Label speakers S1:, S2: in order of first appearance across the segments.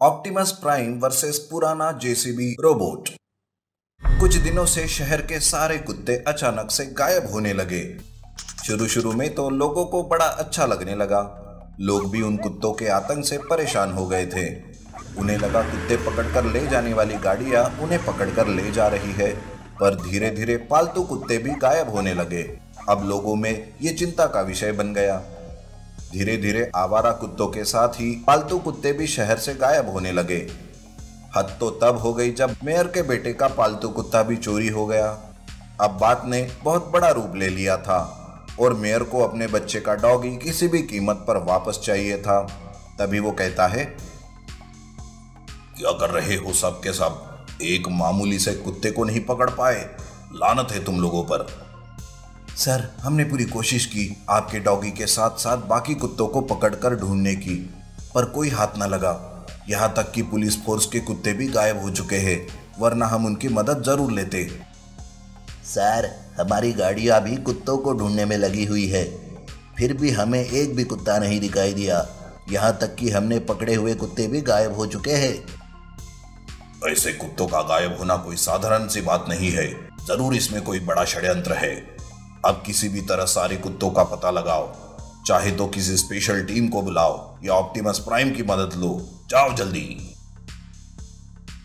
S1: Optimus prime versus पुराना JCB robot. कुछ दिनों से शहर के सारे कुत्ते अचानक से गायब होने लगे। शुरू शुरू में तो लोगों को बड़ा अच्छा लगने लगा। लोग भी उन कुत्तों के आतंक से परेशान हो गए थे। उन्हें लगा कुत्ते पकड़कर ले जाने वाली गाड़ियां उन्हें पकड़कर ले जा रही है। पर धीरे धीरे पालतू कुत्ते भी गायब होने लगे। अब लोगों में ये चिंता का विषय बन गया। धीरे धीरे आवारा कुत्तों के साथ ही पालतू कुत्ते भी शहर से गायब होने लगे। हद तो तब हो गई जब मेयर के बेटे का पालतू कुत्ता भी चोरी हो गया। अब बात ने बहुत बड़ा रूप ले लिया था और मेयर को अपने बच्चे का डॉगी किसी भी कीमत पर वापस चाहिए था। तभी वो कहता है, क्या कर रहे हो सब के सब? एक मामूली से कुत्ते को नहीं पकड़ पाए? लानत है तुम लोगों पर। सर, हमने पूरी कोशिश की आपके डॉगी के साथ साथ बाकी कुत्तों को पकड़कर ढूंढने की, पर कोई हाथ न लगा। यहाँ तक कि पुलिस फोर्स के कुत्ते भी गायब हो चुके हैं, वरना हम उनकी मदद जरूर लेते।
S2: सर, हमारी गाड़ियाँ भी कुत्तों को ढूंढने में लगी हुई है, फिर भी हमें एक भी कुत्ता नहीं दिखाई दिया। यहाँ तक कि हमने पकड़े हुए कुत्ते भी गायब हो चुके हैं।
S1: ऐसे कुत्तों का गायब होना कोई साधारण सी बात नहीं है। जरूर इसमें कोई बड़ा षड्यंत्र है। अब किसी भी तरह सारे कुत्तों का पता लगाओ, चाहे तो किसी स्पेशल टीम को बुलाओ या ऑप्टिमस प्राइम की मदद लो। जाओ जल्दी।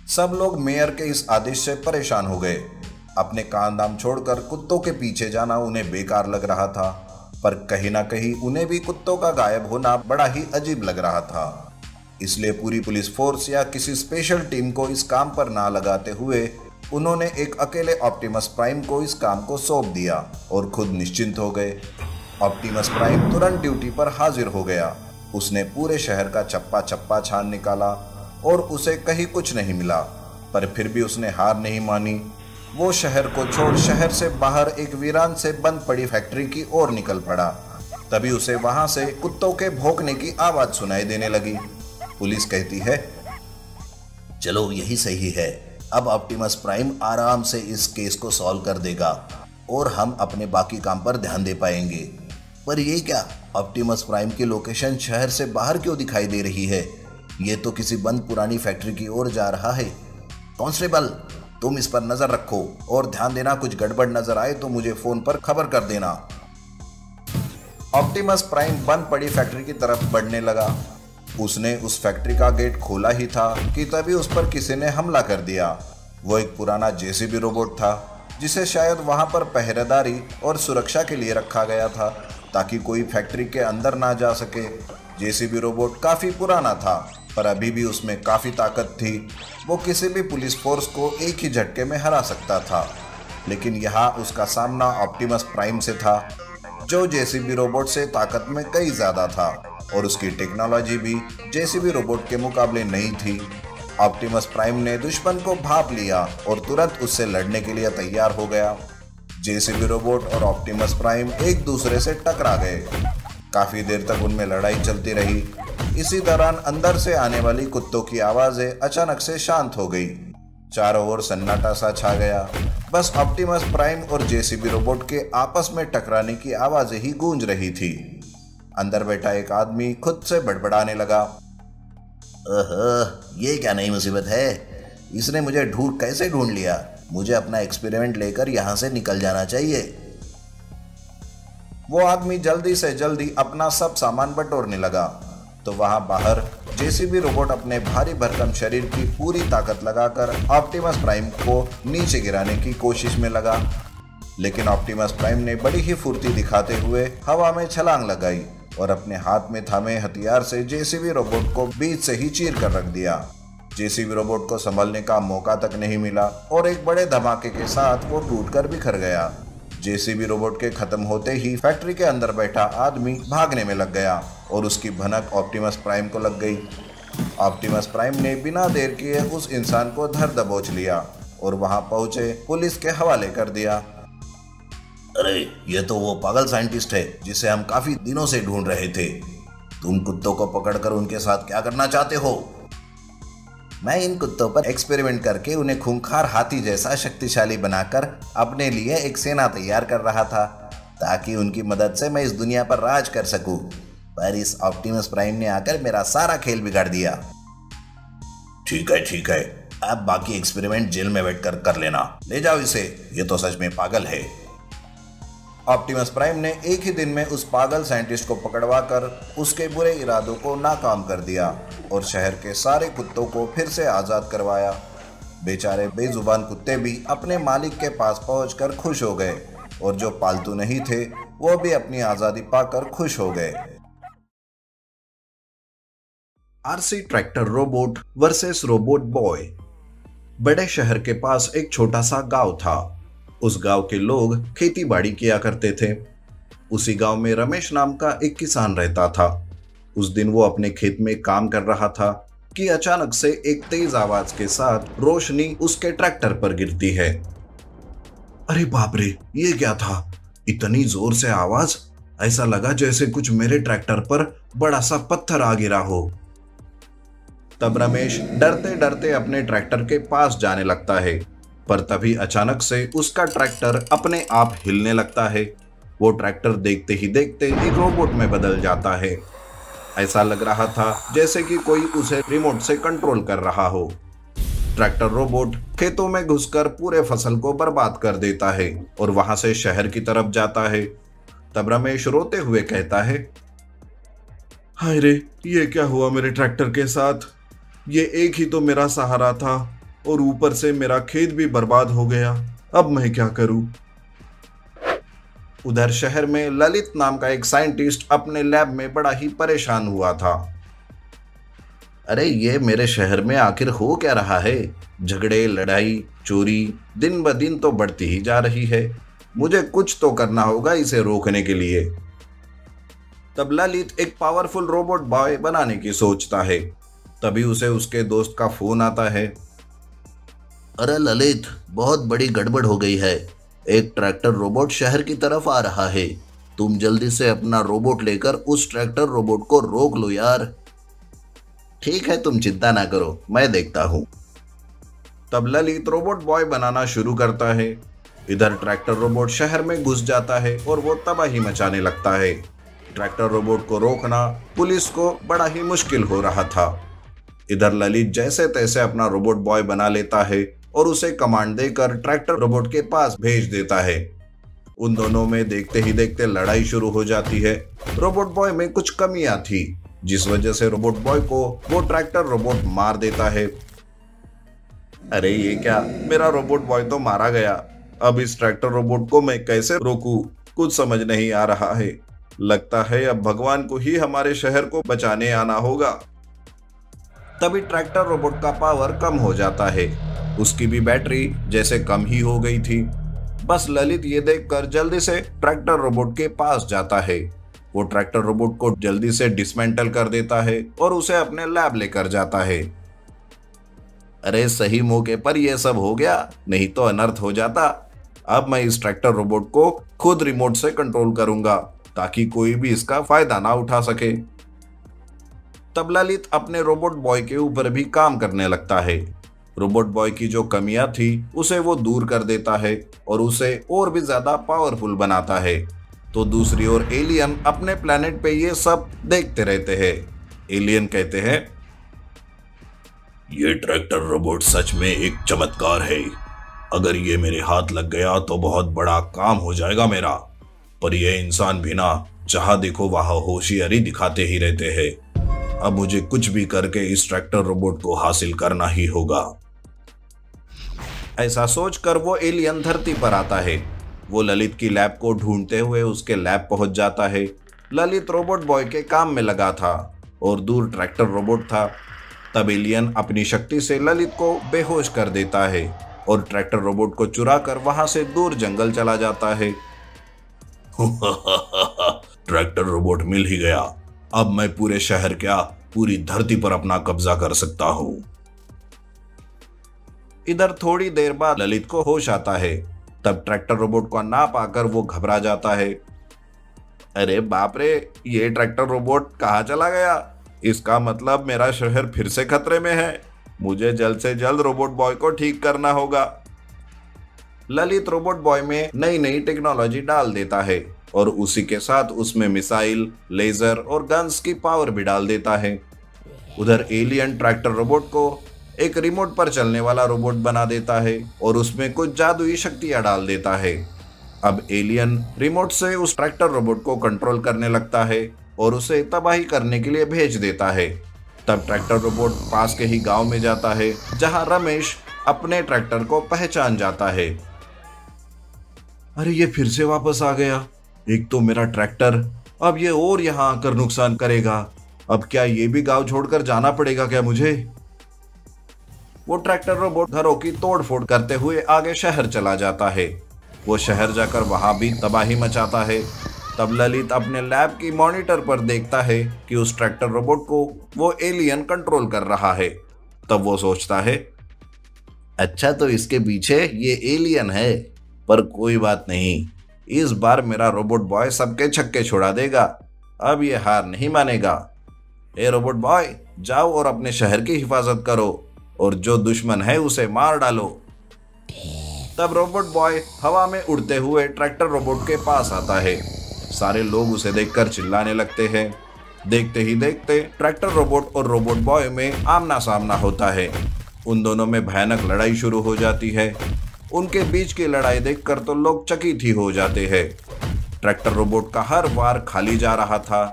S1: सब लोग मेयर के इस आदेश से परेशान हो गए। अपने काम दाम छोड़कर कुत्तों के पीछे जाना उन्हें बेकार लग रहा था, पर कहीं ना कहीं उन्हें भी कुत्तों का गायब होना बड़ा ही अजीब लग रहा था। इसलिए पूरी पुलिस फोर्स या किसी स्पेशल टीम को इस काम पर ना लगाते हुए उन्होंने एक अकेले ऑप्टिमस प्राइम को इस काम को सौंप दिया और खुद निश्चिंत हो गए। ऑप्टिमस प्राइम तुरंत ड्यूटी पर हाजिर हो गया। उसने पूरे शहर का चप्पा चप्पा छान निकाला और उसे कहीं कुछ नहीं मिला, पर फिर भी उसने हार नहीं मानी। वो शहर को छोड़ शहर से बाहर एक वीरान से बंद पड़ी फैक्ट्री की ओर निकल पड़ा। तभी उसे वहां से कुत्तों के भौंकने की आवाज सुनाई देने लगी। पुलिस कहती है,
S2: चलो यही सही है। अब ऑप्टिमस प्राइम आराम से इस केस को सॉल्व कर देगा और हम अपने बाकी काम पर ध्यान दे पाएंगे। पर ये क्या, ऑप्टिमस प्राइम की लोकेशन शहर से बाहर क्यों दिखाई दे रही है? ये तो किसी बंद पुरानी फैक्ट्री की ओर जा रहा है। कांस्टेबल, तुम इस पर नजर रखो और ध्यान देना, कुछ गड़बड़ नजर आए तो मुझे फोन पर खबर कर देना। ऑप्टिमस प्राइम बंद पड़ी फैक्ट्री की तरफ बढ़ने लगा। उसने उस फैक्ट्री का गेट खोला ही था कि तभी उस पर किसी ने हमला कर दिया। वो एक पुराना जेसीबी रोबोट था, जिसे शायद वहां पर पहरेदारी और सुरक्षा के लिए रखा गया था, ताकि कोई फैक्ट्री के अंदर ना जा सके। जेसीबी रोबोट काफी पुराना था, पर अभी भी उसमें काफी ताकत थी। वो किसी भी पुलिस फोर्स को एक ही झटके में हरा सकता था। लेकिन यहाँ उसका सामना ऑप्टिमस प्राइम से था, जो जेसीबी रोबोट से ताकत में कई ज्यादा था और उसकी टेक्नोलॉजी भी जेसीबी रोबोट के मुकाबले नहीं थी। ऑप्टिमस प्राइम ने दुश्मन को भांप लिया और तुरंत उससे लड़ने के लिए तैयार हो गया। जेसीबी रोबोट और ऑप्टिमस प्राइम एक दूसरे से टकरा गए। काफी देर तक उनमें लड़ाई चलती रही। इसी दौरान अंदर से आने वाली कुत्तों की आवाजें अचानक से शांत हो गई। चारों ओर सन्नाटा सा छा गया। बस ऑप्टिमस प्राइम और जेसीबी रोबोट के आपस में टकराने की आवाजें ही गूंज रही थी। अंदर बैठा एक आदमी खुद से बड़बड़ाने लगा, ये क्या नई मुसीबत है? इसने मुझे कैसे ढूंढ लिया? मुझे अपना एक्सपेरिमेंट लेकर यहाँ से निकल जाना चाहिए।
S1: वो आदमी जल्दी से जल्दी अपना सब सामान बटोरने लगा तो वहां बाहर जेसीबी रोबोट अपने भारी भरकम शरीर की पूरी ताकत लगाकर ऑप्टिमस प्राइम को नीचे गिराने की कोशिश में लगा। लेकिन ऑप्टिमस प्राइम ने बड़ी ही फुर्ती दिखाते हुए हवा में छलांग लगाई और अपने हाथ में थामे हथियार से जेसीबी रोबोट को बीच से ही चीर कर रख दिया। जेसीबी रोबोट को संभलने का मौका तक नहीं मिला और एक बड़े धमाके के साथ वो टूटकर बिखर गया। जेसीबी रोबोट के खत्म होते ही फैक्ट्री के अंदर बैठा आदमी भागने में लग गया और उसकी भनक ऑप्टिमस प्राइम को लग गई। ऑप्टिमस प्राइम ने बिना देर किए उस इंसान को धर दबोच लिया और वहां पहुंचे पुलिस के हवाले कर दिया।
S2: अरे, ये तो वो पागल साइंटिस्ट है जिसे हम काफी दिनों से ढूंढ रहे थे। तुम कुत्तों को पकड़कर उनके साथ क्या करना चाहते हो?
S1: मैं इन कुत्तों पर एक्सपेरिमेंट करके उन्हें खूंखार हाथी जैसा शक्तिशाली बनाकर अपने लिए एक सेना तैयार कर रहा था, ताकि उनकी मदद से मैं इस दुनिया पर राज कर सकूं। पर इस ऑप्टिमस प्राइम ने आकर मेरा सारा खेल बिगाड़ दिया। ठीक है, अब बाकी एक्सपेरिमेंट जेल में बैठकर कर लेना। ले जाओ इसे, ये तो सच में पागल है। ऑप्टिमस प्राइम ने एक ही दिन में उस पागल साइंटिस्ट को पकड़वाकर उसके बुरे इरादों को नाकाम कर दिया और शहर के सारे कुत्तों को फिर से आज़ाद करवाया। बेचारे बेजुबान कुत्ते भी अपने मालिक के पास पहुंचकर खुश हो गए और जो पालतू नहीं थे वो भी अपनी आज़ादी पाकर खुश हो गए। RC tractor robot versus robot boy. बड़े शहर के पास एक छोटा सा गांव था। उस गांव के लोग खेती बाड़ी किया करते थे। उसी गांव में रमेश नाम का एक किसान रहता था। उस दिन वो अपने खेत में काम कर रहा था कि अचानक से एक तेज आवाज के साथ रोशनी उसके ट्रैक्टर पर गिरती है। अरे बाप रे, ये क्या था? इतनी जोर से आवाज, ऐसा लगा जैसे कुछ मेरे ट्रैक्टर पर बड़ा सा पत्थर आ गिरा हो। तब रमेश डरते डरते अपने ट्रैक्टर के पास जाने लगता है, पर तभी अचानक से उसका ट्रैक्टर अपने आप हिलने लगता है। वो ट्रैक्टर देखते ही देखते एक रोबोट में बदल जाता है। ऐसा लग रहा था जैसे कि कोई उसे रिमोट से कंट्रोल कर रहा हो। ट्रैक्टर रोबोट खेतों में घुसकर पूरे फसल को बर्बाद कर देता है और वहां से शहर की तरफ जाता है। तब रमेश रोते हुए कहता है, हाय रे, ये क्या हुआ मेरे ट्रैक्टर के साथ? ये एक ही तो मेरा सहारा था और ऊपर से मेरा खेत भी बर्बाद हो गया। अब मैं क्या करूं? उधर शहर में ललित नाम का एक साइंटिस्ट अपने लैब में बड़ा ही परेशान हुआ था। अरे ये मेरे शहर में आखिर हो क्या रहा है? झगड़े, लड़ाई, चोरी दिन ब दिन तो बढ़ती ही जा रही है। मुझे कुछ तो करना होगा इसे रोकने के लिए। तब ललित एक पावरफुल रोबोट बॉय बनाने की सोचता है। तभी उसे उसके दोस्त का फोन आता है। अरे ललित, बहुत बड़ी गड़बड़ हो गई है। एक ट्रैक्टर रोबोट शहर की तरफ आ रहा है। तुम जल्दी से अपना रोबोट लेकर उस ट्रैक्टर रोबोट को रोक लो यार। ठीक है, तुम चिंता ना करो, मैं देखता हूं। तब ललित रोबोट बॉय बनाना शुरू करता है। इधर ट्रैक्टर रोबोट शहर में घुस जाता है और वो तबाही मचाने लगता है। ट्रैक्टर रोबोट को रोकना पुलिस को बड़ा ही मुश्किल हो रहा था। इधर ललित जैसे तैसे अपना रोबोट बॉय बना लेता है और उसे कमांड देकर ट्रैक्टर रोबोट के पास भेज देता है। उन दोनों में देखते ही देखते लड़ाई शुरू हो जाती है। रोबोट बॉय में कुछ कमियां थी, जिस वजह से रोबोट बॉय को वो ट्रैक्टर रोबोट मार देता है। अरे ये क्या, मेरा रोबोट बॉय तो मारा गया। अब इस ट्रैक्टर रोबोट को मैं कैसे रोकूं? कुछ समझ नहीं आ रहा है। लगता है अब भगवान को ही हमारे शहर को बचाने आना होगा। तभी ट्रैक्टर रोबोट का पावर कम हो जाता है। उसकी भी बैटरी जैसे कम ही हो गई थी। बस ललित ये देखकर जल्दी से ट्रैक्टर रोबोट के पास जाता है। वो ट्रैक्टर रोबोट को जल्दी से डिसमेंटल कर देता है और उसे अपने लैब लेकर जाता है। अरे सही मौके पर यह सब हो गया, नहीं तो अनर्थ हो जाता। अब मैं इस ट्रैक्टर रोबोट को खुद रिमोट से कंट्रोल करूंगा ताकि कोई भी इसका फायदा ना उठा सके। तब ललित अपने रोबोट बॉय के ऊपर भी काम करने लगता है। रोबोट बॉय की जो कमियां थी उसे वो दूर कर देता है और उसे और भी ज्यादा पावरफुल बनाता है। तो दूसरी ओर एलियन अपने प्लेनेट पे ये सब देखते रहते हैं। एलियन कहते हैं, ये ट्रैक्टर रोबोट सच में एक चमत्कार है। अगर ये मेरे हाथ लग गया तो बहुत बड़ा काम हो जाएगा मेरा। पर ये इंसान भी ना जहां देखो वहां होशियारी दिखाते ही रहते हैं। अब मुझे कुछ भी करके इस ट्रैक्टर रोबोट को हासिल करना ही होगा। ऐसा सोचकर वो एलियन धरती पर आता है। वो ललित की लैब को ढूंढते हुए उसके लैब पहुंच जाता है। ललित रोबोट बॉय के काम में लगा था और दूर ट्रैक्टर रोबोट था। तब एलियन अपनी शक्ति से ललित को बेहोश कर देता है और ट्रैक्टर रोबोट को चुरा कर वहां से दूर जंगल चला जाता है। ट्रैक्टर रोबोट मिल ही गया। अब मैं पूरे शहर क्या पूरी धरती पर अपना कब्जा कर सकता हूं। इधर थोड़ी देर बाद ललित को होश आता है। तब ट्रैक्टर रोबोट को ना पाकर वो घबरा जाता है। अरे बाप रे, ये ट्रैक्टर रोबोट कहाँ चला गया? इसका मतलब मेरा शहर फिर से खतरे में है। मुझे जल्द से जल्द रोबोट बॉय को ठीक करना होगा। ललित रोबोट बॉय में नई नई टेक्नोलॉजी डाल देता है और उसी के साथ उसमें मिसाइल, लेजर और गन्स की पावर भी डाल देता है। उधर एलियन ट्रैक्टर रोबोट को एक रिमोट पर चलने वाला रोबोट बना देता है और उसमें कुछ जादुई शक्तियां डाल देता है। अब एलियन रिमोट से उस ट्रैक्टर रोबोट को कंट्रोल करने लगता है और उसे तबाही करने के लिए भेज देता है। तब ट्रैक्टर रोबोट पास के ही गांव में जाता है जहां रमेश अपने ट्रैक्टर को पहचान जाता है। अरे ये फिर से वापस आ गया, एक तो मेरा ट्रैक्टर, अब ये और यहाँ आकर नुकसान करेगा। अब क्या ये भी गांव छोड़कर जाना पड़ेगा क्या मुझे? वो ट्रैक्टर रोबोट घरों की तोड़फोड़ करते हुए आगे शहर चला जाता है। वो शहर जाकर वहां भी तबाही मचाता है। तब ललित अपने लैब की मॉनिटर पर देखता है कि उस ट्रैक्टर रोबोट को वो एलियन कंट्रोल कर रहा है। तब वो सोचता है, अच्छा तो इसके पीछे ये एलियन है, पर कोई बात नहीं, इस बार मेरा रोबोट बॉय सबके छक्के छुड़ा देगा। अब ये हार नहीं मानेगा। ए रोबोट बॉय, जाओ और अपने शहर की हिफाजत करो और जो दुश्मन है उसे मार डालो। तब रोबोट बॉय हवा में उड़ते हुए ट्रैक्टर रोबोट के पास आता है। सारे लोग उसे देखकर चिल्लाने लगते हैं। देखते ही देखते ट्रैक्टर रोबोट और रोबोट बॉय में आमना सामना होता है। उन दोनों में भयानक लड़ाई शुरू हो जाती है। उनके बीच की लड़ाई देखकर तो लोग चकित ही हो जाते हैं। ट्रैक्टर रोबोट का हर वार खाली जा रहा था,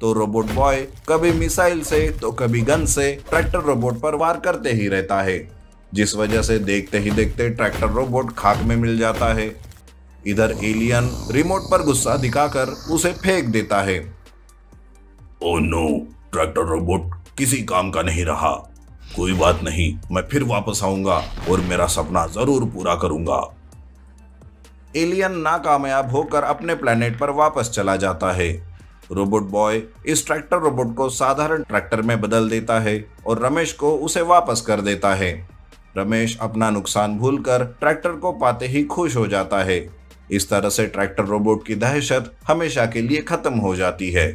S1: तो रोबोट बॉय कभी मिसाइल से तो कभी गन से ट्रैक्टर रोबोट पर वार करते ही रहता है, जिस वजह से देखते ही देखते ट्रैक्टर रोबोट खाक में मिल जाता है। इधर एलियन रिमोट पर गुस्सा दिखाकर उसे फेंक देता है। ओह नो, ट्रैक्टर रोबोट किसी काम का नहीं रहा। कोई बात नहीं, मैं फिर वापस आऊंगा और मेरा सपना जरूर पूरा करूंगा। एलियन नाकामयाब होकर अपने प्लेनेट पर वापस चला जाता है। रोबोट बॉय इस ट्रैक्टर रोबोट को साधारण ट्रैक्टर में बदल देता है और रमेश को उसे वापस कर देता है। रमेश अपना नुकसान भूलकर ट्रैक्टर को पाते ही खुश हो जाता है। इस तरह से ट्रैक्टर रोबोट की दहशत हमेशा के लिए खत्म हो जाती है।